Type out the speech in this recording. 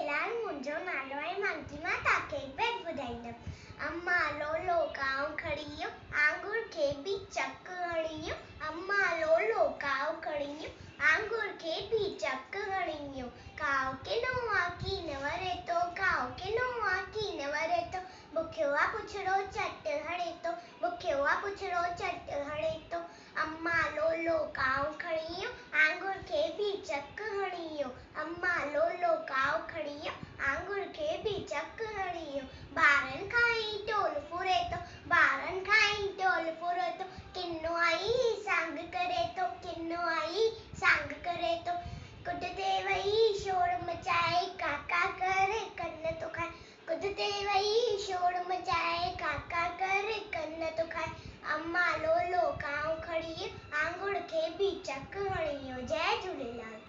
झूलेलाल, मुंहिंजो नालो आहे मानसी, मां तव्हांखे हिकु बैत ॿुधाईंदमि। अम्मा लोलो कांव खड़ी वियो, आंगुर खे बि चक हणी वियो। अम्मा लोलो कांव खड़ी वियो, आंगुर खे बि चक हणी वियो। कांव किनो आहे कीन वरे थो, कांव किनो आहे कीन वरे थो। बुखियो आहे पुछड़ो चट हणे थो, बुखियो आहे पुछड़ो चट हणे थो। अम्मा लोलो कांव खड़ी वियो, आंगुर खे बि चक हणी वियो। अम्मा लोलो कांव खड़ी वियो, आंगुर खे बि चक हणी वियो। ॿारनि खां ई टोल फुरे थो, ॿारनि खां ई टोल फुरे थो। किनो आई सांग करे थो, किनो आई सांग करे थो। कुट ते वही शोर मचाए, काका करे कन थो खाए। कुट ते वही शोर मचाए, काका करे कन थो खाए। अम्मा लोलो कांव खड़ी वियो, आंगुर खे बि चक हणी वियो। जय झूलेलाल।